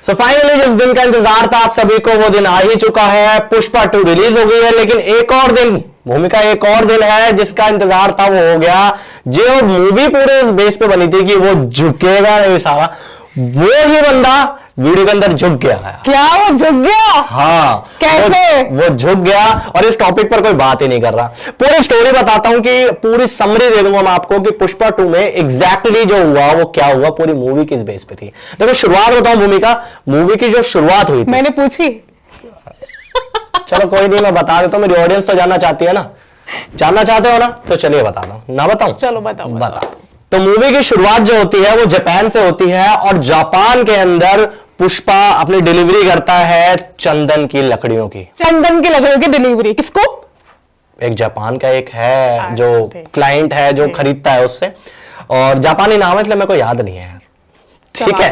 So finally जिस दिन का इंतजार था आप सभी को, वो दिन आ ही चुका है। पुष्पा 2 रिलीज हो गई है, लेकिन एक और दिन, भूमिका एक और दिन है जिसका इंतजार था वो हो गया। जो मूवी पूरे इस बेस पे बनी थी कि वो झुकेगा नहीं साला, वो ही बंदा वीडियो के अंदर झुक गया है। क्या वो झुक गया? हाँ, कैसे? वो झुक गया और इस टॉपिक पर कोई बात ही नहीं कर रहा। पूरी स्टोरी बताता हूं कि पूरी समरी दे दूंगा मैं आपको कि पुष्पा 2 में एग्जैक्टली जो हुआ वो क्या हुआ, पूरी मूवी किस बेस पे थी। देखो शुरुआत बताऊं भूमिका, मूवी की जो शुरुआत हुई थी, मैंने पूछी। चलो कोई नहीं, मैं बता देता हूं, मेरी ऑडियंस तो जानना चाहती है ना, जानना चाहते हो ना, तो चलिए बता दो ना, बताऊं? चलो बताओ। बता दो। तो मूवी की शुरुआत जो होती है वो जापान से होती है और जापान के अंदर पुष्पा अपनी डिलीवरी करता है चंदन की लकड़ियों की। चंदन की लकड़ियों की डिलीवरी किसको? एक जापान का एक है जो ठीक। क्लाइंट है जो खरीदता है उससे, और जापानी नाम है इसलिए मेरे को याद नहीं है। ठीक है,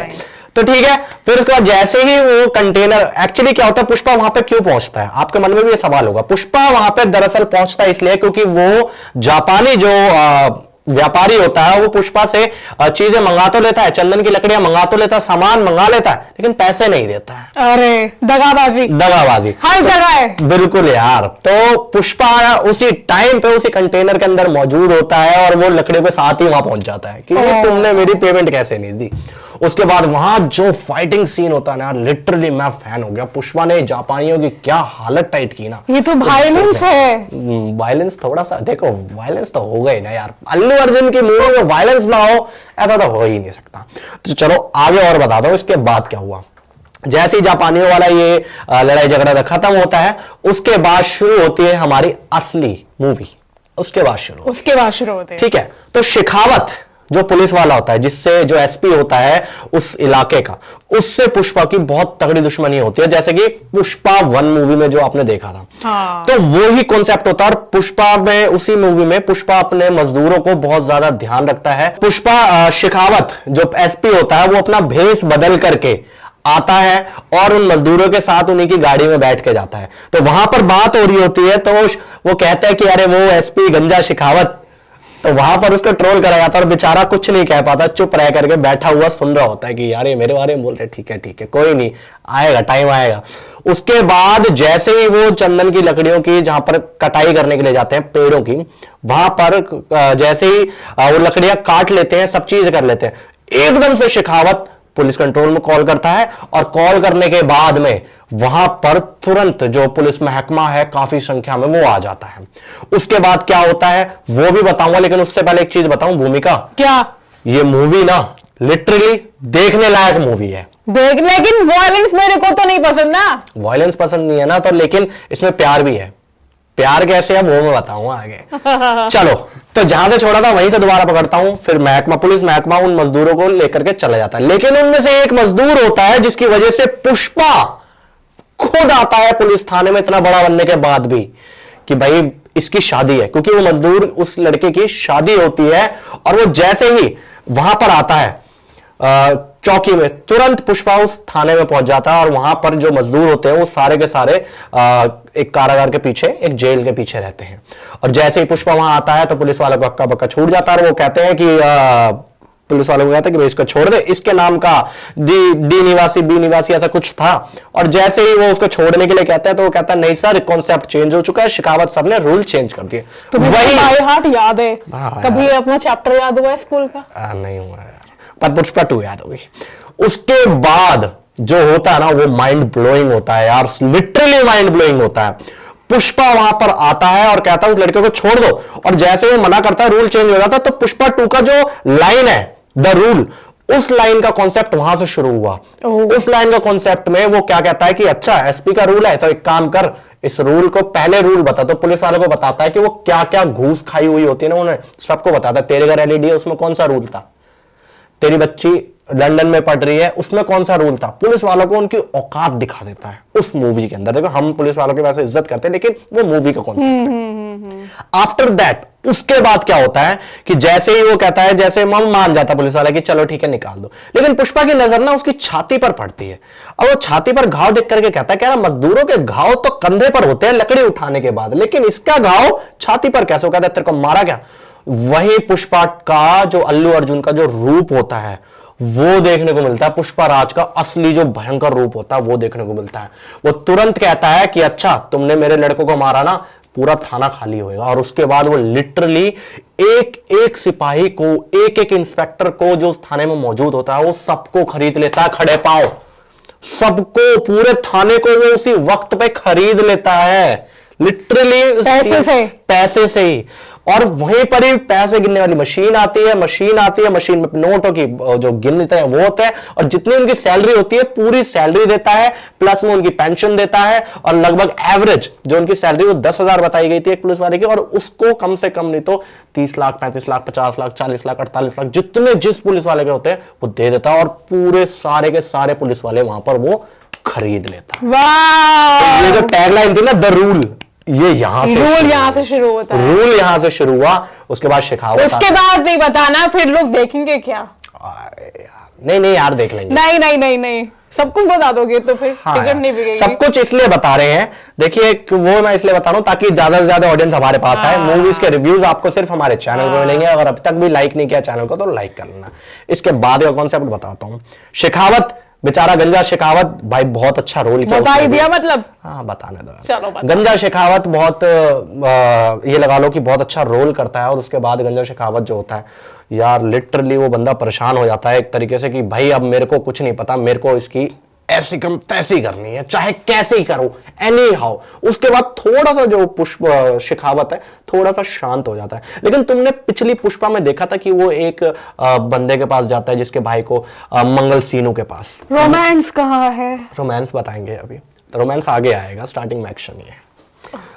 तो ठीक है। फिर उसके बाद जैसे ही वो कंटेनर, एक्चुअली क्या होता है, पुष्पा वहां पे क्यों पहुंचता है, आपके मन में भी ये सवाल होगा। पुष्पा वहां पे दरअसल पहुंचता है इसलिए क्योंकि वो जापानी जो व्यापारी होता है वो पुष्पा से चीजें मंगा तो लेता है, चंदन की लकड़ियां मंगा तो लेता है, सामान मंगा लेता है, लेकिन पैसे नहीं देता है। अरे दगाबाजी, दगाबाजी हर जगह है। बिल्कुल यार। तो पुष्पा उसी टाइम पे उसी कंटेनर के अंदर मौजूद होता है और वो लकड़ियों के साथ ही वहां पहुंच जाता है कि तुमने मेरी पेमेंट कैसे नहीं दी। उसके बाद वहां जो फाइटिंग सीन होता है ना, लिटरली मैं फैन हो गया। पुष्पा ने जापानियों की क्या हालत टाइट की ना। ये तो वायलेंस है। वायलेंस थोड़ा सा देखो, वायलेंस तो होगा ही ना यार, अल्लू अर्जुन की मूवी में वायलेंस ना हो ऐसा तो हो ही नहीं सकता। तो चलो आगे और बता दो इसके बाद क्या हुआ। जैसे ही जापानियों वाला ये लड़ाई झगड़ा खत्म होता है, उसके बाद शुरू होती है हमारी असली मूवी। उसके बाद शुरू होते हैं। ठीक है। तो शेखावत जो पुलिस वाला होता है, जिससे जो एसपी होता है उस इलाके का, उससे पुष्पा की बहुत तगड़ी दुश्मनी होती है, जैसे कि पुष्पा 1 मूवी में जो आपने देखा था। हाँ। तो वो ही कॉन्सेप्ट होता है। और पुष्पा में, उसी मूवी में पुष्पा अपने मजदूरों को बहुत ज्यादा ध्यान रखता है। पुष्पा शेखावत जो एसपी होता है वो अपना भेष बदल करके आता है और उन मजदूरों के साथ उन्हीं की गाड़ी में बैठ के जाता है। तो वहां पर बात हो रही होती है, तो वो कहता है कि अरे वो एसपी गंजा शेखावत, तो वहां पर उसको ट्रोल करा जाता है और बेचारा कुछ नहीं कह पाता, चुप रह करके बैठा हुआ सुन रहा होता है कि यार ये मेरे बारे में बोल रहे, ठीक है कोई नहीं, आएगा टाइम आएगा। उसके बाद जैसे ही वो चंदन की लकड़ियों की जहां पर कटाई करने के लिए जाते हैं पेड़ों की, वहां पर जैसे ही वो लकड़ियां काट लेते हैं, सब चीज कर लेते हैं, एकदम से शेखावत पुलिस कंट्रोल में कॉल करता है और कॉल करने के बाद में वहां पर तुरंत जो पुलिस महकमा है काफी संख्या में वो आ जाता है। उसके बाद क्या होता है वो भी बताऊंगा, लेकिन उससे पहले एक चीज बताऊं भूमिका। क्या? ये मूवी ना लिटरली देखने लायक मूवी है। लेकिन वायलेंस मेरे को तो नहीं पसंद ना। वायलेंस पसंद नहीं है ना, तो लेकिन इसमें प्यार भी है। प्यार कैसे है वो मैं बताऊंगा आगे। चलो, तो जहां से छोड़ा था वहीं से दोबारा पकड़ता हूं। फिर महकमा, पुलिस महकमा उन मजदूरों को लेकर के चला जाता है, लेकिन उनमें से एक मजदूर होता है जिसकी वजह से पुष्पा खुद आता है पुलिस थाने में, इतना बड़ा बनने के बाद भी, कि भाई इसकी शादी है, क्योंकि वो मजदूर, उस लड़के की शादी होती है। और वो जैसे ही वहां पर आता है चौकी में, तुरंत पुष्पा उस थाने में पहुंच जाता है और वहां पर जो मजदूर होते हैं वो सारे के सारे एक कारागार के पीछे, एक जेल के पीछे रहते हैं। और जैसे ही पुष्पा वहां आता है तो पुलिस वालों को हक्का बक्का छूट जाता है और वो कहते हैं कि पुलिस वालों को कहते हैं कि भाई इसको छोड़ दे, इसके नाम का डी निवासी, बी निवासी ऐसा कुछ था। और जैसे ही वो उसको छोड़ने के लिए कहता है तो वो कहता है नहीं सर, कॉन्सेप्ट चेंज हो चुका है, शेखावत साहब ने रूल चेंज कर दिए। तुम्हें वही बाय हार्ट याद है? हाँ, कभी अपना चैप्टर याद हुआ है स्कूल का? नहीं हुआ यार, पर पुष्पा 2 याद होगी। उसके बाद जो होता है ना वो माइंड ब्लोइंग होता है यार, लिटरली माइंड ब्लोइंग होता है। पुष्पा वहां पर आता है और कहता है उस लड़के को छोड़ दो, और जैसे वो मना करता है रूल चेंज हो जाता है। तो पुष्पा 2 का जो लाइन है द रूल, उस लाइन का कॉन्सेप्ट वहां से शुरू हुआ। उस लाइन का कॉन्सेप्ट में वो क्या कहता है कि अच्छा एसपी का रूल है तो एक काम कर, इस रूल को पहले रूल बता। तो पुलिस वालों को बताता है कि वो क्या क्या घूस खाई हुई होती है ना, उन्हें सबको बताता है। तेरे घर एलईडी है, उसमें कौन सा रूल था? तेरी बच्ची लंदन में पढ़ रही है, उसमें कौन सा रूल था? पुलिस वालों को उनकी औकात दिखा देता है उस मूवी के अंदर। देखो हम पुलिस वालों की वैसे इज्जत करते हैं, लेकिन वो मूवी का कॉन्सेप्ट है। आफ्टर दैट, उसके बाद क्या होता है कि जैसे ही वो कहता है, जैसे मान जाता पुलिस वाला कि चलो ठीक है निकाल दो, लेकिन पुष्पा की नजर ना उसकी छाती पर पड़ती है और वो छाती पर घाव देख करके कहता है, कह रहा मजदूरों के घाव तो कंधे पर होते हैं लकड़ी उठाने के बाद, लेकिन इसका घाव छाती पर कैसे? कहता है तेरे को मारा क्या? वही पुष्पा का जो अल्लू अर्जुन का जो रूप होता है वो देखने को मिलता है। पुष्पा राज का असली जो भयंकर रूप होता है वो देखने को मिलता है। वो तुरंत कहता है कि अच्छा तुमने मेरे लड़कों को मारा ना, पूरा थाना खाली होएगा। और उसके बाद वो लिटरली एक एक सिपाही को, एक एक इंस्पेक्टर को जो उस थाने में मौजूद होता है, वो सबको खरीद लेता है खड़े पांव। सबको, पूरे थाने को वो उसी वक्त पे खरीद लेता है, लिटरली पैसे से ही। और वहीं पर ही पैसे गिनने वाली मशीन आती है, मशीन में नोटों की जो गिनते हैं वो होता है, और जितनी उनकी सैलरी होती है पूरी सैलरी देता है, प्लस में उनकी पेंशन देता है। और लगभग एवरेज जो उनकी सैलरी वो 10,000 बताई गई थी एक पुलिस वाले की, और उसको कम से कम नहीं तो 30 लाख, 35 लाख, 50 लाख, 40 लाख, 48 लाख, जितने जिस पुलिस वाले के होते हैं वो दे देता है, और पूरे सारे के सारे पुलिस वाले वहां पर वो खरीद लेता है। वाह, ये जो टैगलाइन थी ना, द रूल, ये यहां से शुरू होता है। रूल यहां से शुरू हुआ। उसके बाद शेखावत, उसके बाद नहीं बताना, फिर लोग देखेंगे क्या? नहीं यार, देख लेंगे। नहीं, सब कुछ बता दोगे तो फिर टिकट नहीं बिकेगी। सब कुछ इसलिए बता रहे हैं, देखिए वो मैं इसलिए बता रहा हूं ताकि ज्यादा से ज्यादा ऑडियंस हमारे पास आए। मूवीज के रिव्यूज आपको सिर्फ हमारे चैनल पर मिलेंगे। अगर अब तक भी लाइक नहीं किया चैनल को तो लाइक कर लेना। इसके बाद का कॉन्सेप्ट बताता हूं। शेखावत बेचारा, गंजा शेखावत भाई बहुत अच्छा रोल किया, बता ही दिया मतलब। हाँ, बताने दो। चलो बता। गंजा शेखावत बहुत ये लगा लो कि बहुत अच्छा रोल करता है। और उसके बाद गंजा शेखावत जो होता है यार, लिटरली वो बंदा परेशान हो जाता है एक तरीके से कि भाई अब मेरे को कुछ नहीं पता, मेरे को इसकी ऐसी कम तैसी करनी है, चाहे कैसे ही करूं, एनी हाउ। उसके बाद थोड़ा सा जो शेखावत है थोड़ा सा शांत हो जाता है। लेकिन तुमने पिछली पुष्पा में देखा था कि वो एक बंदे के पास जाता है जिसके भाई को, मंगल सीनू के पास। रोमांस कहाँ है? रोमांस बताएंगे अभी, तो रोमांस आगे आएगा, स्टार्टिंग में एक्शन ही है।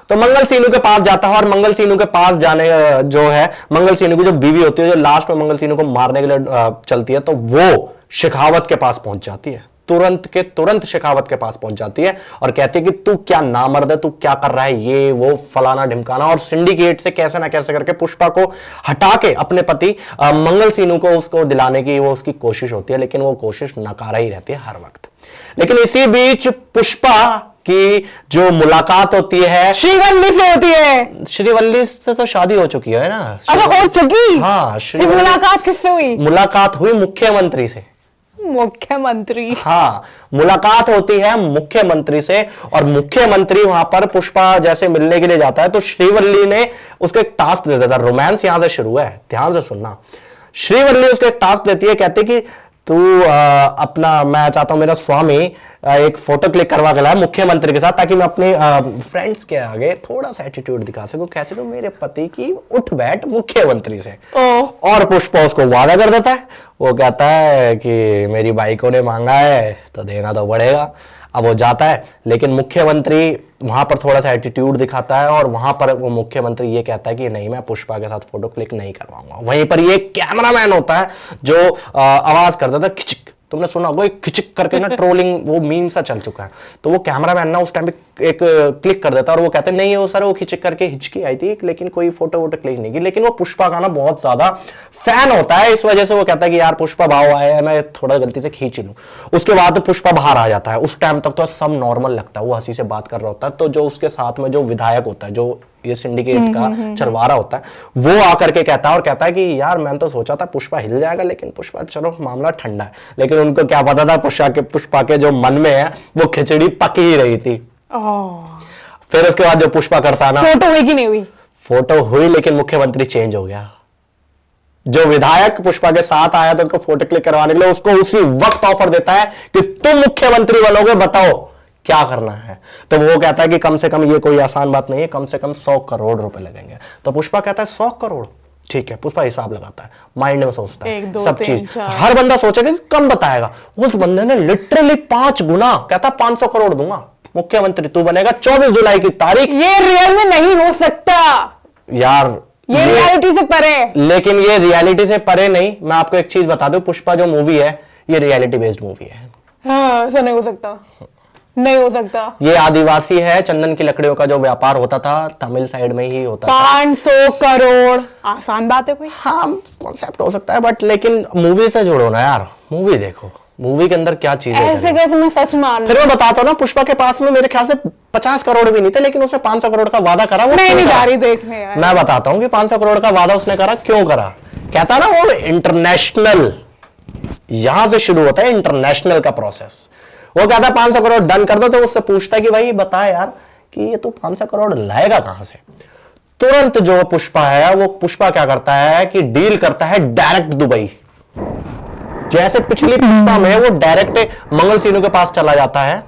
तो मंगल सीनू के पास जाता है, और मंगल सीनू के पास जाने जो है, मंगल सीनू की जो बीवी होती है, जो लास्ट में मंगल सीनू को मारने के लिए चलती है, तो वो शेखावत के पास पहुंच जाती है। तुरंत के तुरंत शेखावत के पास पहुंच जाती है और कहती है कि तू क्या नामर्द है, तू क्या कर रहा है, ये वो फलाना ढिमकाना। और सिंडिकेट से कैसे ना कैसे करके पुष्पा को हटा के अपने पति मंगल सीनू को उसको दिलाने की वो उसकी कोशिश होती है, लेकिन वो कोशिश नाकारा ही रहती है हर वक्त। लेकिन इसी बीच पुष्पा की जो मुलाकात होती है श्रीवल्ली से होती है। श्रीवल्ली से तो शादी हो चुकी है ना। अच्छा, हो चुकी? हाँ, मुलाकात किससे हुई? मुलाकात हुई मुख्यमंत्री से। मुख्यमंत्री? हाँ, मुलाकात होती है मुख्यमंत्री से, और मुख्यमंत्री वहां पर पुष्पा जैसे मिलने के लिए जाता है तो श्रीवल्ली ने उसको एक टास्क दे देता है। रोमांस यहां से शुरू है, ध्यान से सुनना। श्रीवल्ली उसको एक टास्क देती है, कहती कि तू अपना, मैं चाहता हूं मेरा स्वामी एक फोटो क्लिक करवा के लाए मुख्यमंत्री के साथ, ताकि मैं अपने फ्रेंड्स के आगे थोड़ा सा एटीट्यूड दिखा सकूं, कैसे तो मेरे पति की उठ बैठ मुख्यमंत्री से। और पुष्पा उसको वादा कर देता है। वो कहता है कि मेरी बाइकों ने मांगा है तो देना तो पड़ेगा। अब वो जाता है, लेकिन मुख्यमंत्री वहां पर थोड़ा सा एटीट्यूड दिखाता है, और वहां पर वो मुख्यमंत्री ये कहता है कि नहीं, मैं पुष्पा के साथ फोटो क्लिक नहीं करवाऊंगा। वहीं पर ये कैमरामैन होता है जो आवाज करता था खिचक, तुमने सुना होगा खिचक करके ना, ट्रोलिंग वो मीम सा चल चुका है। तो वो कैमरामैन ना उस टाइम पे एक क्लिक कर देता है, और वो कहते हैं नहीं, वो सर वो खिचक करके हिचकी आई थी, लेकिन कोई फोटो वोटो क्लिक नहीं की। लेकिन वो पुष्पा का ना बहुत ज्यादा फैन होता है, इस वजह से वो कहता है कि यार पुष्पा भाव आया है, मैं थोड़ा गलती से खींच लूं। उसके बाद पुष्पा बाहर आ जाता है। उस टाइम तक तो सब नॉर्मल लगता है, वो हंसी से बात कर रहा होता है। तो जो उसके साथ में जो विधायक होता है, जो ये सिंडिकेट का चरवारा होता है, वो आकर के कहता है, और कहता है कि यार मैंने तो सोचा था पुष्पा हिल जाएगा, लेकिन पुष्पा चलो मामला ठंडा है। लेकिन उनको क्या पता था पुष्पा के जो मन में है वो खिचड़ी पक ही रही थी। फिर उसके बाद जो पुष्पा करता है ना, फोटो हुई कि नहीं हुई? फोटो हुई, लेकिन मुख्यमंत्री चेंज हो गया। जो विधायक पुष्पा के साथ आया था उसको फोटो क्लिक करवाने के लिए, उसको उसी वक्त ऑफर देता है कि तुम मुख्यमंत्री बनोगे, बताओ क्या करना है। तो वो कहता है कि कम से कम ये कोई आसान बात नहीं है, कम से कम 100 करोड़ रुपए लगेंगे। तो पुष्पा कहता है 100 करोड़, ठीक है। पुष्पा हिसाब लगाता है, माइंड में सोचता है सब चीज। हर बंदा सोचेगा कि कम बताएगा, उस बंदे ने लिटरली 5 गुना कहता 500 करोड़ दूंगा, मुख्यमंत्री तू बनेगा 24 जुलाई की तारीख। ये रियल में नहीं हो सकता यार, ये रियलिटी से परे। लेकिन ये रियलिटी से परे नहीं, मैं आपको एक चीज बता दूं, पुष्पा जो मूवी है ये रियलिटी बेस्ड मूवी है। हाँ, ऐसा नहीं हो सकता, नहीं हो सकता। ये आदिवासी है, चंदन की लकड़ियों का जो व्यापार होता था तमिल साइड में ही होता था। 500 करोड़ आसान बात है कोई? हाँ, कॉन्सेप्ट हो सकता है, बट लेकिन मूवी से जोड़ो ना यार, मूवी देखो, मूवी के अंदर क्या चीज है। ऐसे कैसे मैं सच मान? फिर मैं बताता हूँ ना, पुष्पा के पास में मेरे ख्याल से 50 करोड़ भी नहीं थे, लेकिन उसने 500 करोड़ का वादा करा। वो नहीं जा रही देखने यार। मैं बताता हूँ कि 500 करोड़ का वादा उसने करा, क्यों करा। कहता ना वो इंटरनेशनल यहां से शुरू होता है इंटरनेशनल का प्रोसेस। वो कहता है 500 करोड़ डन कर दो, तो उससे पूछता है कि भाई बता यार कि ये तू 500 करोड़ लाएगा कहां से। तुरंत जो पुष्पा है, वो पुष्पा क्या करता है कि डील करता है डायरेक्ट दुबई। जैसे पिछली पुष्पा में वो डायरेक्ट मंगल सीनू के पास चला जाता है,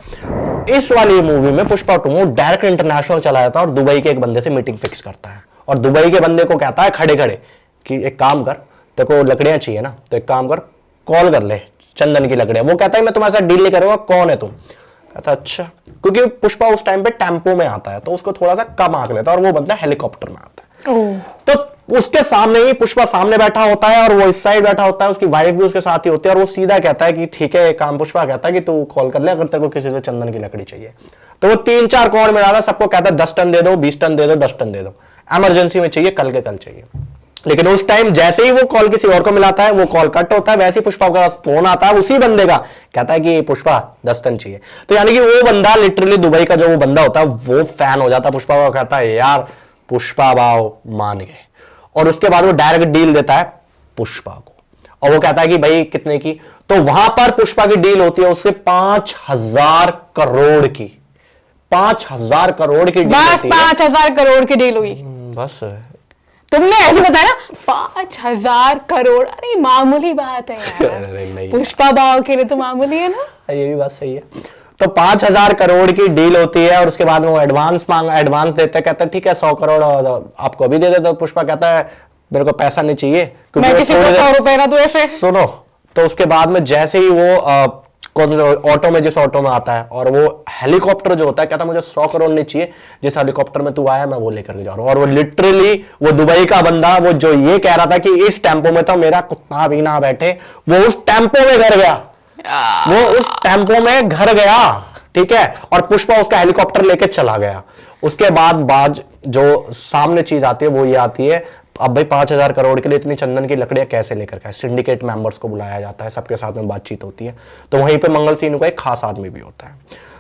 इस वाली मूवी में पुष्पा 2 में डायरेक्ट इंटरनेशनल चला जाता है और दुबई के एक बंदे से मीटिंग फिक्स करता है। और दुबई के बंदे को कहता है खड़े खड़े कि एक काम कर, तेरे को लकड़ियां चाहिए ना, तो एक काम कर, कॉल कर ले चंदन की लकड़ियां। वो कहता है मैं तुम्हारे साथ डील नहीं करूंगा, कौन है तुम? कहता अच्छा, क्योंकि पुष्पा उस टाइम पे टेम्पो में आता है तो उसको थोड़ा सा कम आंक लेता है, और वो बंदा हेलीकॉप्टर में आता है। तो उसके सामने ही पुष्पा सामने बैठा होता है और वो इस साइड बैठा होता है, उसकी वाइफ भी उसके साथ ही होती है, और वो सीधा कहता है कि ठीक है, काम पुष्पा कहता है कि तू कॉल कर ले अगर तेरे को किसी से चंदन की लकड़ी चाहिए। तो वो 3-4 करोड़ में डाला, सबको कहता है 10 टन दे दो, 20 टन दे दो, 10 टन दे दो, इमरजेंसी में चाहिए, कल के कल चाहिए। लेकिन उस टाइम जैसे ही वो कॉल किसी और को मिलाता है, वो कॉल कट होता है, वैसे ही पुष्पा का फोन आता है उसी बंदे का, कहता है कि पुष्पा 10 टन चाहिए। तो यानी कि वो बंदा लिटरली दुबई का जो वो बंदा होता है वो फैन हो जाता है पुष्पा का, कहता है यार पुष्पा भाव मान गए। और उसके बाद वो डायरेक्ट डील देता है पुष्पा को, और वो कहता है कि भाई कितने की? तो वहां पर पुष्पा की डील होती है उससे 5000 करोड़ की। 5000 करोड़ की डील बस 5000 करोड़ की डील हुई। बस तुमने ऐसे बताया ना 5000 करोड़, अरे मामूली बात है यार। अरे नहीं, पुष्पा भाव के लिए तो मामूली है ना। ये भी बात सही है। तो 5000 करोड़ की डील होती है और उसके बाद वो एडवांस एडवांस देते हैं, कहते हैं ठीक है 100 करोड़ आपको अभी दे दे। तो पुष्पा कहता है मेरे को पैसा नहीं चाहिए, मैं किसी को 100 रुपए ना दूं ऐसे। सुनो, तो उसके बाद में जैसे ही वो कौन ऑटो में, जिस ऑटो में आता है, और वो हेलीकॉप्टर जो होता है, कहता है मुझे 100 करोड़ नहीं चाहिए, जिस हेलीकॉप्टर में तू आया मैं वो लेकर के जा रहा हूं। और वो लिटरली वो दुबई का बंदा, वो जो ये कह रहा था कि इस टेम्पो में तो मेरा कुत्ता भी ना बैठे, वो उस टेम्पो में घर गया, वो उस टेम्पो में घर गया, ठीक है। और पुष्पा उसका हेलीकॉप्टर लेके चला गया। उसके बाद जो सामने चीज आती है वो ये आती है, अब भाई 5000 करोड़ के लिए इतनी चंदन की लकड़ियां कैसे लेकर के? सिंडिकेट मेंबर्स को बुलाया जाता है, सबके साथ में बातचीत होती है। तो वहीं पे मंगल सीनू का एक खास आदमी भी होता है।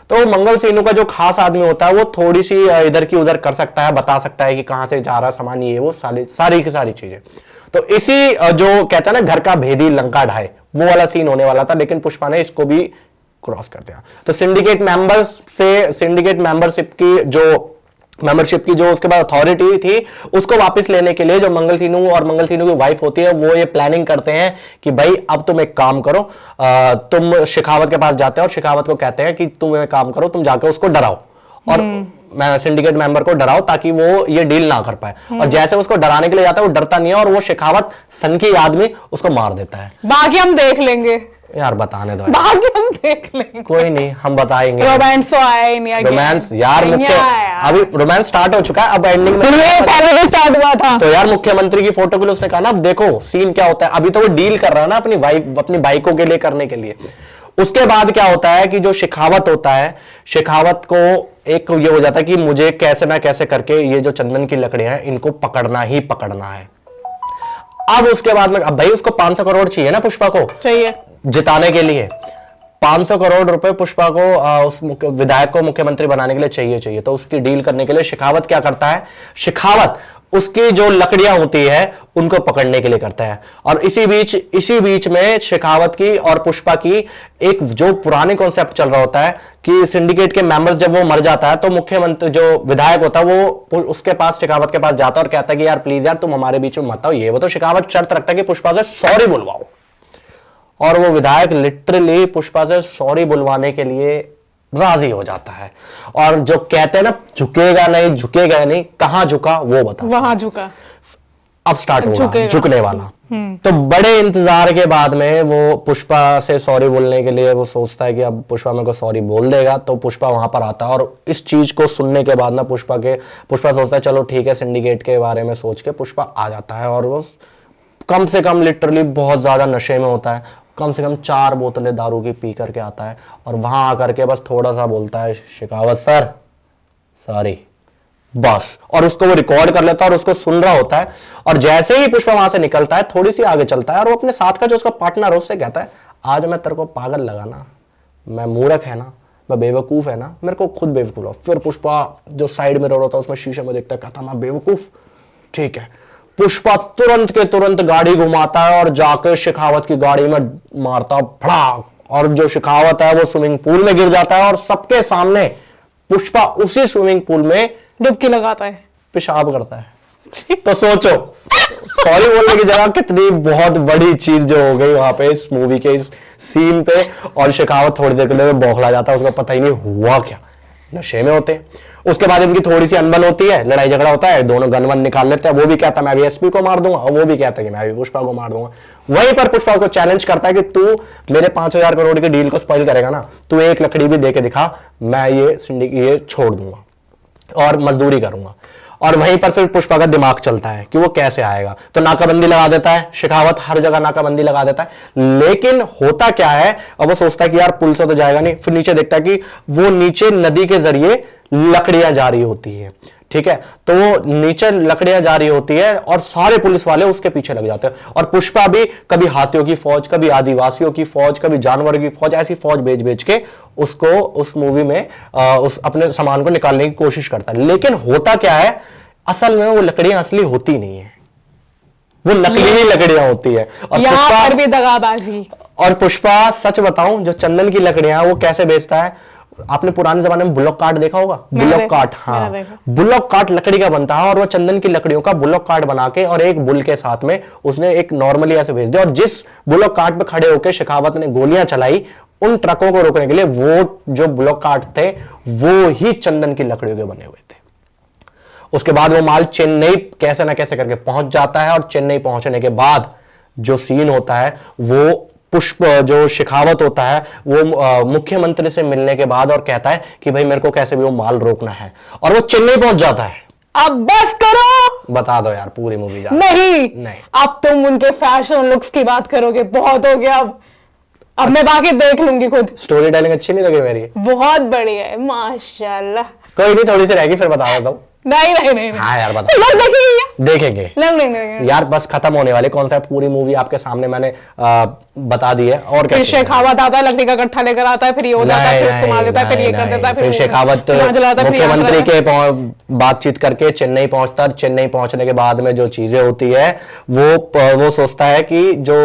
तो मंगल सीनू का जो खास आदमी होता है वो थोड़ी सी इधर की उधर कर सकता है, बता सकता है कि कहां से जा रहा सामान, ये वो सारी की सारी चीजें। तो इसी जो कहता है ना घर का भेदी लंका ढाए, वो वाला सीन होने वाला था, लेकिन पुष्पा ने इसको भी क्रॉस कर दिया। तो सिंडिकेट मेंबरशिप की जो उसके बाद अथॉरिटी थी, उसको वापस लेने के लिए जो मंगल सीनू और मंगल सीनू की वाइफ होती है, वो ये प्लानिंग करते हैं कि भाई अब तुम एक काम करो, तुम शेखावत के पास जाते हैं और शेखावत को कहते हैं कि तुम एक काम करो, तुम जाकर उसको डराओ और सिंडिकेट मेंबर को डराओ ताकि वो ये डील ना कर पाए। और जैसे उसको डराने के लिए जाता है वो डरता नहीं है, और वो शेखावत सन की आदमी उसको मार देता है। बाकी हम देख लेंगे यार, बताने दो, बाकी हम देख लेंगे, कोई नहीं, हम बताएंगे। रोमांस तो आया ही नहीं। रोमांस यार अभी रोमांस स्टार्ट हो चुका है, अब एंडिंग में पहले से स्टार्ट हुआ था। तो यार मुख्यमंत्री की फोटो के लिए उसने कहा ना, अब देखो सीन क्या होता है। अभी तो वो डील कर रहा है ना अपनी बाइकों के लिए करने के लिए। उसके बाद क्या होता है कि जो शेखावत होता है, शेखावत को एक ये हो जाता है कि मुझे कैसे ना कैसे करके ये जो चंदन की लकड़ियां हैं इनको पकड़ना ही पकड़ना है। अब उसके बाद में अब भाई उसको 500 करोड़ चाहिए ना पुष्पा को, चाहिए जिताने के लिए। 500 करोड़ रुपए पुष्पा को उस विधायक को मुख्यमंत्री बनाने के लिए चाहिए। तो उसकी डील करने के लिए शेखावत क्या करता है, शेखावत उसकी जो लकड़ियां होती है उनको पकड़ने के लिए करता है। और इसी बीच में शेखावत की और पुष्पा की एक जो पुराने कॉन्सेप्ट चल रहा होता है कि सिंडिकेट के मेंबर्स जब वो मर जाता है तो मुख्यमंत्री जो विधायक होता है वो उसके पास, शेखावत के पास जाता है और कहता है कि यार प्लीज यार तुम हमारे बीच में मत आओ, ये वो। तो शेखावत शर्त रखता है कि पुष्पा से सॉरी बुलवाओ, और वो विधायक लिटरली पुष्पा से सॉरी बुलवाने के लिए राजी हो जाता है। और जो कहते हैं ना झुकेगा नहीं, कहां झुका वो बता, वहां झुका। अब स्टार्ट होगा झुकने वाला। तो बड़े इंतजार के बाद में वो पुष्पा से सॉरी बोलने के लिए वो सोचता है कि अब पुष्पा मेरे को सॉरी बोल देगा। तो पुष्पा वहां पर आता है और इस चीज को सुनने के बाद ना पुष्पा सोचता है चलो ठीक है, सिंडिकेट के बारे में सोच के पुष्पा आ जाता है। और वो कम से कम लिटरली बहुत ज्यादा नशे में होता है, कम से कम 4 बोतलें दारू की पी करके आता है और वहां आकर के बस थोड़ा सा बोलता है शेखावत सर सॉरी, बस। और उसको वो रिकॉर्ड कर लेता है और उसको सुन रहा होता है। और जैसे ही पुष्पा वहां से निकलता है, थोड़ी सी आगे चलता है और वो अपने साथ का जो उसका पार्टनर है उससे कहता है आज मैं तेरे को पागल लगा ना, मैं मूर्ख है ना, मैं बेवकूफ है ना, मेरे को खुद बेवकूफ। फिर पुष्पा जो साइड मिरर होता है उसमें शीशे में देखता है, कहता मैं बेवकूफ, ठीक है। पुष्पा तुरंत के तुरंत गाड़ी घुमाता है और जाकर शेखावत की गाड़ी में मारता भड़ाक, और जो शेखावत है वो स्विमिंग पूल में गिर जाता है और सबके सामने पुष्पा उसी स्विमिंग पूल में डुबकी लगाता है, पेशाब करता है। तो सोचो, सॉरी बोलने की जगह कितनी बहुत बड़ी चीज जो हो गई वहां पे इस मूवी के इस सीन पे। और शेखावत थोड़ी देर के लिए बौखला जाता है, उसको पता ही नहीं हुआ क्या, नशे में होते हैं। उसके बाद इनकी थोड़ी सी अनबन होती है, लड़ाई झगड़ा होता है, दोनों गन वन निकाल लेते हैं। वो भी कहता है मैं भी एसपी को मार दूंगा, और वो भी कहता है कि मैं भी पुष्पा को मार दूंगा। वहीं पर पुष्पा को चैलेंज करता है कि तू मेरे 5,000 करोड़ की डील को स्पॉइल करेगा ना, तू एक लकड़ी भी दे के दिखा, मैं ये छोड़ दूंगा और मजदूरी करूंगा। और वहीं पर फिर पुष्पा का दिमाग चलता है कि वो कैसे आएगा, तो नाकाबंदी लगा देता है शेखावत, हर जगह नाकाबंदी लगा देता है। लेकिन होता क्या है, और वो सोचता है कि यार पुल से तो जाएगा नहीं, फिर नीचे देखता है कि वो नीचे नदी के जरिए लकड़ियां जा रही होती है, ठीक है। तो वो नीचे लकड़ियां जा रही होती है और सारे पुलिस वाले उसके पीछे लग जाते हैं। और पुष्पा भी कभी हाथियों की फौज, कभी आदिवासियों की फौज, कभी जानवरों की फौज, ऐसी फौज बेच बेच के उसको उस मूवी में उस अपने सामान को निकालने की कोशिश करता है। लेकिन होता क्या है, असल में वो लकड़ियां असली होती नहीं है, वो नकली ही लकड़ियां होती है। और यहाँ पर भी दगाबाजी। और पुष्पा सच बताऊं, जो चंदन की लकड़ियां वो कैसे बेचता है, आपने पुराने जमाने में बुलॉक कार्ट देखा होगा, बुलॉक कार्ट, हाँ, बुलॉक कार्ट लकड़ी का बनता है और वो चंदन की लकड़ियों का बुलॉक कार्ट बना के और एक बुल के साथ में उसने एक नॉर्मली ऐसे भेज दिया। और जिस बुलॉक कार्ट पे खड़े होकर शेखावत ने गोलियां चलाई, उन ट्रकों को रोकने के लिए वो जो बुलॉक कार्ट थे वो ही चंदन की लकड़ियों के बने हुए थे। उसके बाद वो माल चेन्नई कैसे ना कैसे करके पहुंच जाता है और चेन्नई पहुंचने के बाद जो सीन होता है, वो पुष्प जो शेखावत होता है वो मुख्यमंत्री से मिलने के बाद और कहता है कि भाई मेरे को कैसे भी वो माल रोकना है, और वो चेन्नई पहुंच जाता है। अब बस करो, बता दो यार पूरी मूवी जा। नहीं, अब तुम उनके फैशन लुक्स की बात करोगे, बहुत हो गया। अब मैं बाकी देख लूंगी खुद। स्टोरी टेलिंग अच्छी नहीं लगी मेरी? बहुत बढ़िया है माशाल्लाह। कोई नहीं, थोड़ी सी रहेगी फिर बता देता हूं। नहीं। हाँ यार बता। लोग देखेंगे नहीं। यार, बस खत्म होने वाले कॉन्सेप्ट, पूरी मूवी आपके सामने मैंने बता दी है। और क्या, फिर शेखावत आता है, लकड़ी का गट्ठा लेकर आता है, फिर ये हो जाता है, फिर इसको मार देता है, फिर ये कर देता है, फिर शेखावत मुख्यमंत्री के बातचीत करके चेन्नई पहुंचता है। चेन्नई पहुंचने के बाद में जो चीजें होती है वो सोचता है कि जो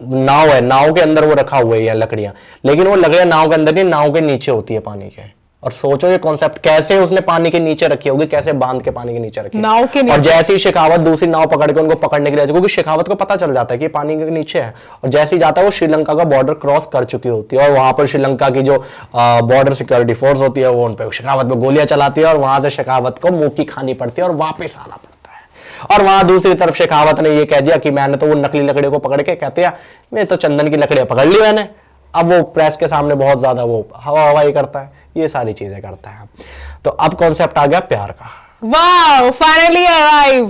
नाव है, नाव के अंदर वो रखा हुआ है लकड़ियां, लेकिन वो लकड़ियां नाव के अंदर नहीं, नाव के नीचे होती है पानी के। और सोचो ये कॉन्सेप्ट कैसे उसने पानी के नीचे रखी होगी, कैसे बांध के पानी के नीचे रखी नाव के नीचे। और जैसे ही शेखावत दूसरी नाव पकड़ के उनको पकड़ने के लिए, क्योंकि शेखावत को पता चल जाता है कि पानी के नीचे है, और जैसे ही जाता है वो श्रीलंका का बॉर्डर क्रॉस कर चुकी होती है। और वहां पर श्रीलंका की जो बॉर्डर सिक्योरिटी फोर्स होती है वो उन पर शेखावत पे गोलियां चलाती है, और वहां से शेखावत को मुंह की खानी पड़ती है और वापस आना पड़ता है। और वहां दूसरी तरफ शेखावत ने ये कह दिया कि मैंने तो वो नकली लकड़ियों को पकड़ के, कहते हैं मैं तो चंदन की लकड़ियां पकड़ ली मैंने। अब वो प्रेस के सामने बहुत ज्यादा वो हवाई करता है, ये सारी चीजें करता है। तो अब कॉन्सेप्ट आ गया प्यार का। वाओ, फाइनली अराइव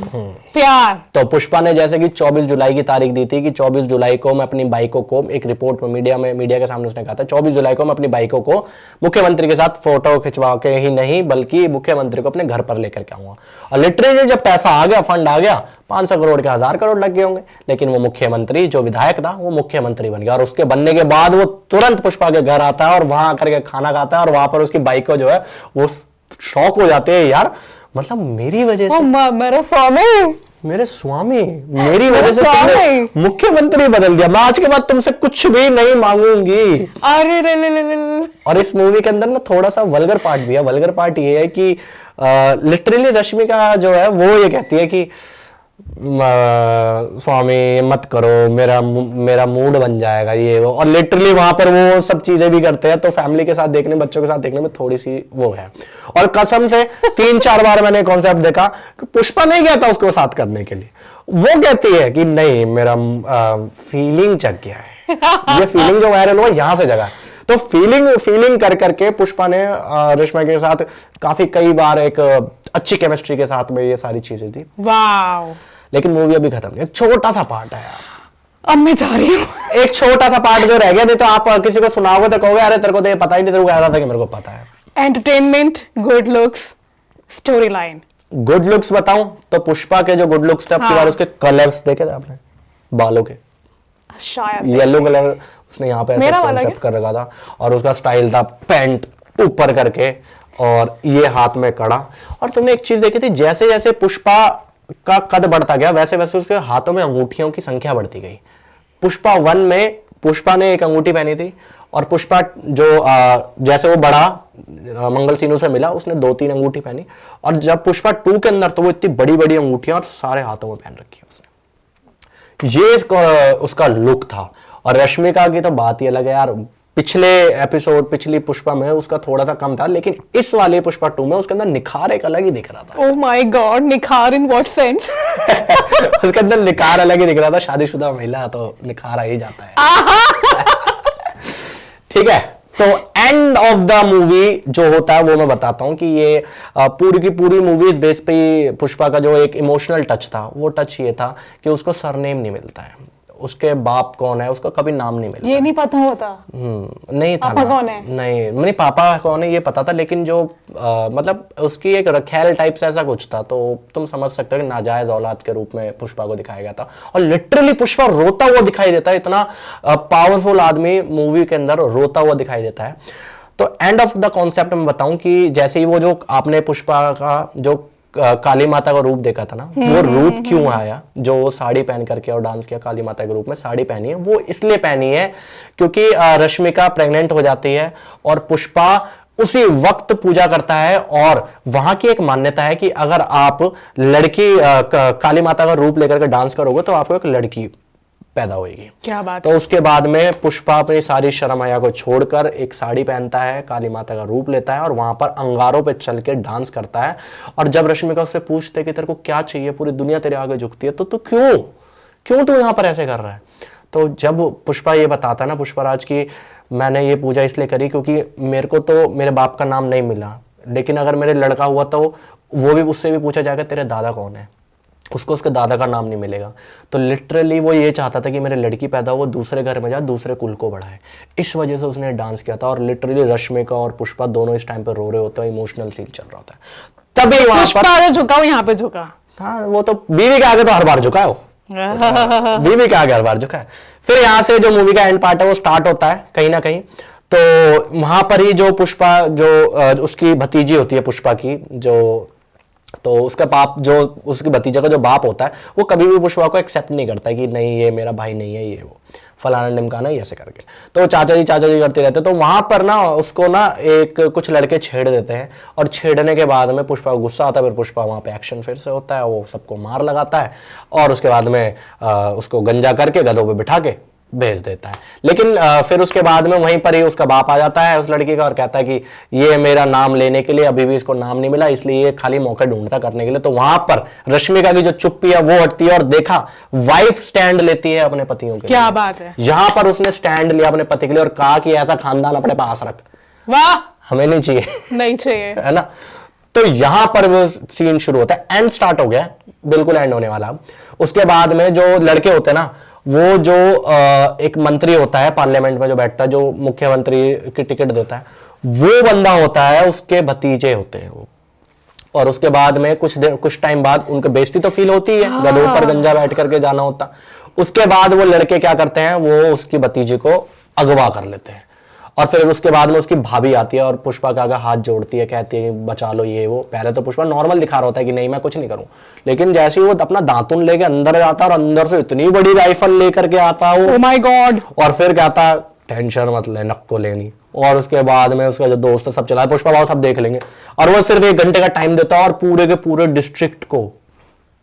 प्यार। तो पुष्पा ने जैसे कि 24 जुलाई की तारीख दी थी कि 24 जुलाई को मैं अपनी बाइकों को, एक रिपोर्ट में मीडिया के सामने उसने कहा था 24 जुलाई को मैं अपनी बाइकों को मुख्यमंत्री के साथ फोटो खिंचवा के ही नहीं बल्कि मुख्यमंत्री को अपने घर पर लेकर के आऊंगा। और लिटरली जब पैसा आ गया, फंड आ गया, 500 करोड़ के 1000 करोड़ लग गए होंगे, लेकिन वो मुख्यमंत्री जो विधायक था वो मुख्यमंत्री बन गया। और उसके बनने के बाद वो तुरंत पुष्पा के घर आता है और वहां आकर के खाना खाता है, और वहां पर उसकी बाइकों जो है वो शौक हो जाते हैं, यार मतलब मेरी वजह से मेरे स्वामी मेरी वजह से तुमने मुख्यमंत्री बदल दिया, मैं आज के बाद तुमसे कुछ भी नहीं मांगूंगी। अरे और इस मूवी के अंदर ना थोड़ा सा वल्गर पार्ट भी है। वल्गर पार्ट ये है कि लिटरली रश्मिका जो है वो ये कहती है कि स्वामी मत करो, मेरा मूड बन जाएगा ये वो। और लिटरली वहां पर वो सब चीजें भी करते हैं। तो फैमिली के साथ देखने, बच्चों के साथ देखने में थोड़ी सी वो है। और कसम से 3-4 बार मैंने कॉन्सेप्ट देखा कि पुष्पा नहीं कहता उसको साथ करने के लिए, वो कहती है कि नहीं मेरा फीलिंग जग गया है। ये फीलिंग जो वायरल हुआ यहां से जगा। तो फीलिंग कर करके पुष्पा ने रेशमा के साथ काफी कई बार एक अच्छी केमिस्ट्री के साथ में ये सारी चीजें थी। वाओ। लेकिन मूवी अभी खत्म नहीं, एक छोटा सा पार्ट है यार। अब मैं जा रही हूँ। एक छोटा सा पार्ट जो रह गया, नहीं तो आप किसी को सुनाओगे तो कहोगे अरे तेरे को तो ये पता ही नहीं, तेरे को कह रहा था कि मेरे को पता है। Entertainment, good looks, story line. Good looks बताऊं तो पुष्पा के जो गुड लुक्स थे आपकी बार उसके कलर्स देखे थे आपने बालों के? शायद येलो कलर उसने यहाँ पे ऐसे कॉन्सेप्ट कर रखा था, और उसका स्टाइल था पैंट ऊपर करके और ये हाथ में कड़ा। और तुमने एक चीज देखी थी, जैसे जैसे पुष्पा का कद बढ़ता गया, वैसे वैसे उसके हाथों में अंगूठियों की संख्या बढ़ती गई। पुष्पा 1 में पुष्पा ने एक अंगूठी पहनी थी, और पुष्पा जो जैसे वो बड़ा मंगलसीनु से मिला, उसने 2-3 अंगूठी पहनी, और जब पुष्पा 2 के अंदर तो वो इतनी बड़ी बड़ी अंगूठियां और सारे हाथों में पहन रखी है उसने। ये उसका लुक था। और रश्मिका की तो बात ही अलग है यार। पिछले एपिसोड, पिछली पुष्पा में उसका थोड़ा सा कम था, लेकिन इस वाले पुष्पा 2 में उसके अंदर निखार एक अलग ही दिख रहा था। ओह माय गॉड, निखार इन व्हाट सेंस? उसके अंदर निखार अलग ही दिख रहा था। शादीशुदा महिला तो निखार आ ही जाता है। ठीक है, तो एंड ऑफ द मूवी जो होता है वो मैं बताता हूं कि ये पूरी की पूरी मूवी इस बेस पे पुष्पा का जो एक इमोशनल टच था, वो टच ये था कि उसको सरनेम नहीं मिलता है। उसके बाप कौन है उसका कभी नाम नहीं मिलता। ये नहीं पता होता? नहीं था। पापा कौन है? नहीं पापा कौन है ये पता था, लेकिन जो मतलब उसकी एक रखेल टाइप से ऐसा कुछ था, तो तुम समझ सकते हो कि नाजायज औलाद के रूप में पुष्पा को दिखाया गया था। और लिटरली पुष्पा रोता हुआ दिखाई देता है, इतना पावरफुल आदमी मूवी के अंदर रोता हुआ दिखाई देता है। तो एंड ऑफ द कॉन्सेप्ट मैं बताऊं कि जैसे ही वो जो आपने पुष्पा का जो काली माता का रूप देखा था ना, वो रूप क्यों आया, जो वो साड़ी पहन करके और डांस किया काली माता के रूप में, साड़ी पहनी है वो इसलिए पहनी है क्योंकि रश्मिका प्रेग्नेंट हो जाती है और पुष्पा उसी वक्त पूजा करता है। और वहां की एक मान्यता है कि अगर आप लड़की काली माता का रूप लेकर के डांस करोगे तो आपको एक लड़की पैदा होगी। क्या बात। तो उसके बाद में पुष्पा अपनी सारी शर्म हया को छोड़कर एक साड़ी पहनता है, काली माता का रूप लेता है और वहां पर अंगारों पे चल के डांस करता है। और जब रश्मिका उससे पूछते कि तेरे को क्या चाहिए, पूरी दुनिया तेरे आगे झुकती है, तो तू क्यों तू यहां पर ऐसे कर रहा है। तो जब पुष्पा ये बताता है ना पुष्पराज की मैंने ये पूजा इसलिए करी क्योंकि मेरे को तो मेरे बाप का नाम नहीं मिला, लेकिन अगर मेरे लड़का हुआ तो वो भी उससे भी पूछा जाएगा तेरे दादा कौन है, उसको उसके दादा का नाम नहीं मिलेगा। तो लिटरली वो ये चाहता था कि मेरे लड़की पैदा हो, वो दूसरे घर में जाए, दूसरे कुल को बढ़ाए। इस वजह से उसने डांस किया था। और लिटरली रश्मिका और पुष्पा दोनों इस टाइम पे रो रहे होते हैं, इमोशनल सीन चल रहा होता है। तभी वहां पर झुका वो यहाँ पे झुका। हाँ, वो तो बीवी के आगे तो हर बार झुका है वो। बीवी के आगे हर बार झुका है। फिर यहाँ से जो मूवी का एंड पार्ट है वो स्टार्ट होता है कहीं ना कहीं। तो वहां पर ही जो पुष्पा जो उसकी भतीजी होती है पुष्पा की, जो तो उसका बाप जो उसकी भतीजा का जो बाप होता है वो कभी भी पुष्पा को एक्सेप्ट नहीं करता है कि नहीं ये मेरा भाई नहीं है, ये वो फलाना ढिमकाना ऐसे करके। तो चाचा जी करते रहते। तो वहां पर ना उसको ना एक कुछ लड़के छेड़ देते हैं और छेड़ने के बाद में पुष्पा को गुस्सा आता है। फिर पुष्पा वहां पे एक्शन फिर से होता है, वो सबको मार लगाता है और उसके बाद में उसको गंजा करके गधों पे बिठा के भेज देता है। लेकिन फिर उसके बाद में वहीं पर ही उसका बाप आ जाता है उस लड़की का और कहता है कि ये मेरा नाम लेने के लिए अभी भी इसको नाम नहीं मिला, इसलिए ये खाली मौके ढूंढता करने के लिए। तो वहां पर रश्मिका की जो चुप्पी है वो हटती है और देखा वाइफ स्टैंड लेती है अपने पतियों के लिए। क्या बात है। यहां पर उसने स्टैंड लिया अपने पति के लिए और कहा कि ऐसा खानदान अपने पास रख, वाह हमें नहीं चाहिए, नहीं चाहिए, है ना। तो यहां पर वो सीन शुरू होता है, एंड स्टार्ट हो गया, बिल्कुल एंड होने वाला। उसके बाद में जो लड़के होते हैं ना, वो जो एक मंत्री होता है पार्लियामेंट में जो बैठता है, जो मुख्यमंत्री की टिकट देता है, वो बंदा होता है उसके भतीजे होते हैं वो। और उसके बाद में कुछ टाइम बाद उनको बेइज्जती तो फील होती है, गधों पर गंजा बैठ करके जाना होता। उसके बाद वो लड़के क्या करते हैं, वो उसकी भतीजे को अगवा कर लेते हैं। और फिर उसके बाद में उसकी भाभी आती है और पुष्पा के आगे हाथ जोड़ती है, कहती है बचा लो ये वो। पहले तो पुष्पा नॉर्मल दिखा रहा होता है कि नहीं मैं कुछ नहीं करूं, लेकिन जैसे ही वो अपना दांतुन लेके अंदर जाता है और अंदर से इतनी बड़ी राइफल लेकर के आता है वो, ओह माय गॉड। और फिर कहता है टेंशन मत ले, नक्को लेनी। और उसके बाद में उसका जो दोस्त है सब चला, पुष्पा बाबू सब देख लेंगे। और वो सिर्फ 1 घंटे का टाइम देता है और पूरे के पूरे डिस्ट्रिक्ट को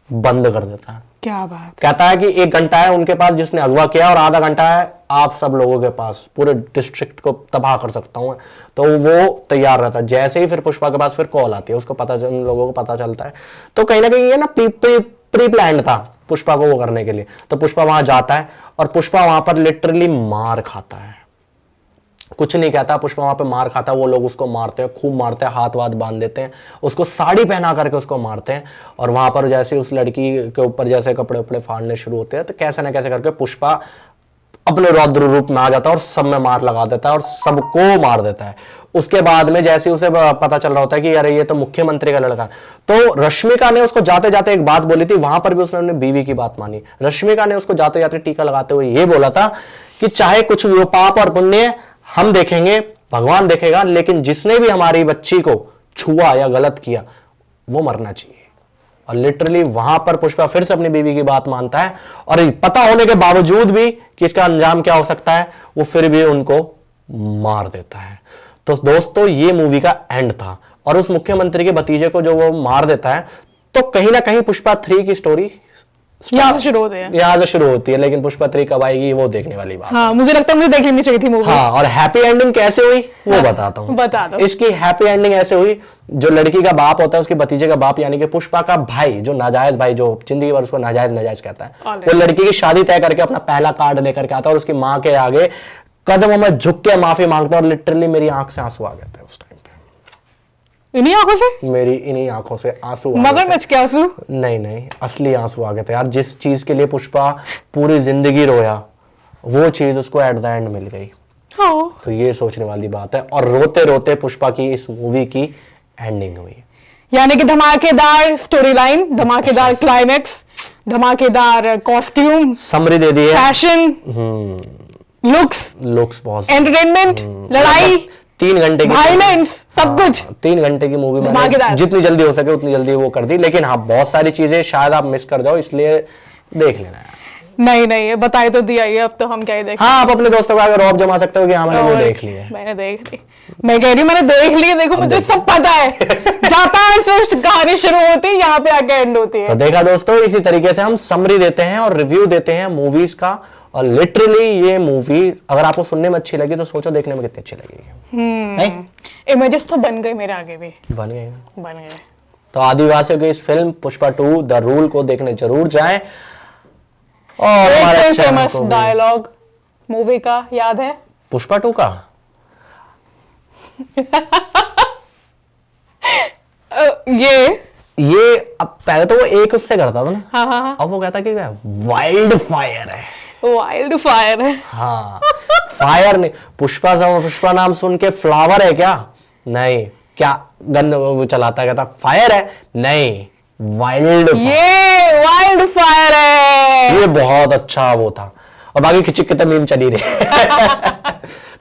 बंद कर देता है। क्या बात। कहता है कि 1 घंटा है उनके पास जिसने अगवा किया और आधा घंटा है आप सब लोगों के पास, पूरे डिस्ट्रिक्ट को तबाह कर सकता हूं। तो वो तैयार रहता है। जैसे ही फिर पुष्पा के पास फिर कॉल आती है, उसको उन लोगों को पता चलता है। तो कहीं ना कहीं ये ना प्री प्लान था पुष्पा को वो करने के लिए। तो पुष्पा वहां जाता है और पुष्पा वहां पर लिटरली मार खाता है, कुछ नहीं कहता। पुष्पा वहां पे मार खाता है, वो लोग उसको मारते हैं, खूब मारते हैं, हाथ वाथ बांध देते हैं, उसको साड़ी पहना करके उसको मारते हैं। और वहां पर जैसे उस लड़की के ऊपर जैसे कपड़े उपड़े फाड़ने शुरू होते हैं, तो कैसे ना कैसे करके पुष्पा अपने रौद्र रूप में आ जाता है और सब में मार लगा देता है और सबको मार देता है। उसके बाद में जैसे उसे पता चल रहा होता है कि अरे ये तो मुख्यमंत्री का लड़का है, तो रश्मिका ने उसको जाते जाते एक बात बोली थी, वहां पर भी उसने अपनी बीवी की बात मानी। रश्मिका ने उसको जाते जाते टीका लगाते हुए ये बोला था कि चाहे कुछ भी हो, पाप और पुण्य हम देखेंगे, भगवान देखेगा, लेकिन जिसने भी हमारी बच्ची को छुआ या गलत किया वो मरना चाहिए। और लिटरली वहां पर पुष्पा फिर से अपनी बीवी की बात मानता है, और पता होने के बावजूद भी कि इसका अंजाम क्या हो सकता है, वो फिर भी उनको मार देता है। तो दोस्तों ये मूवी का एंड था, और उस मुख्यमंत्री के भतीजे को जो वो मार देता है, तो कहीं ना कहीं पुष्पा 3 की स्टोरी यहाँ से शुरू होते हैं, यहां से शुरू होती है। लेकिन पुष्पा 3 कब आएगी वो देखने वाली बात। हाँ, मुझे लगता है मुझे देख लेनी चाहिए थी मूवी। हाँ, और हैप्पी एंडिंग कैसे हुई वो बताता हूँ। बता दो। इसकी हैप्पी एंडिंग ऐसे हुई, जो लड़की का बाप होता है उसके भतीजे का बाप यानी कि पुष्पा का भाई, जो नाजायज भाई, जो जिंदगी भर उसको नाजायज कहता है, वो लड़की की शादी तय करके अपना पहला कार्ड लेकर के आता है और उसकी माँ के आगे कदमों में झुक के माफी मांगता है। और लिटरली मेरी आंख से आंसू आ गए थे उस टाइम पे, इन्हीं आंखों से, मेरी इन्हीं आंखों से आंसू आ गए थे। मगरमच्छ के आंसू? नहीं, असली आंसू आ गए थे यार। जिस चीज के लिए पुष्पा पूरी जिंदगी रोया, वो चीज उसको एट द एंड मिल गई। हाँ। तो ये सोचने वाली बात है। और रोते रोते पुष्पा की इस मूवी की एंडिंग हुई, यानी कि धमाकेदार स्टोरी लाइन, धमाकेदार क्लाइमेक्स, धमाकेदार कॉस्ट्यूम, समरी दे दी है, फैशन, लुक्स, बहुत एंटरटेनमेंट, लड़ाई, 3 घंटे की वायलेंस, सब कुछ। 3 घंटे की मूवी मैंने धमाकेदार। जितनी जल्दी हो सके उतनी जल्दी वो कर दी। लेकिन हाँ, बहुत सारी चीजें शायद आप मिस कर जाओ, इसलिए देख लेना है। नहीं, ये बताई तो दिया ही, अब तो हम क्या ही देखें। हाँ, आप अपने दोस्तों को अगर रौब जमा सकते हो कि हाँ मैंने वो देख ली है। मैंने देख ली, मैं कह रही हूँ मैंने देख ली, देखो मुझे सब पता है। जापान से कहानी शुरू होती है, यहाँ पे आके एंड होती है। तो देखा दोस्तों, इसी तरीके से हम समरी देते हैं और रिव्यू देते हैं मूवीज का। और लिटरली ये मूवी अगर आपको सुनने में अच्छी लगी तो सोचो देखने में कितनी अच्छी लगेगी। इमेजेस तो बन गए मेरे आगे भी, बन गए ना। बन गए। तो आदिवासियों की इस फिल्म पुष्पा 2 द रूल को देखने जरूर जाएं। और हमारे एक चैनल फेमस को भी- डायलॉग मूवी का याद है? पुष्पा 2 का ये अब पहले तो वो एक उससे करता था ना। हाँ। अब वो कहता कि वाइल्ड फायर है। वाइल्ड फायर है। हाँ, फायर नहीं, पुष्पा नाम सुन के फ्लावर है क्या? नहीं, क्या गंद वो चलाता है, कहता फायर है, नहीं वाइल्ड। ये वाइल्ड फायर है। ये बहुत अच्छा वो था। और बाकी खिचक के तो मीम चली रही।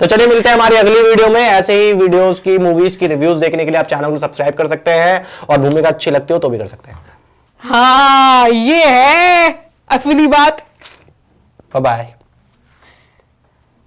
तो चलिए मिलते हैं हमारी अगली वीडियो में। ऐसे ही वीडियोस की, मूवीज की रिव्यूज देखने के लिए आप चैनल को सब्सक्राइब कर सकते हैं, और भूमिका अच्छी लगती हो तो भी कर सकते हैं। हाँ, ये है असली बात। Bye bye.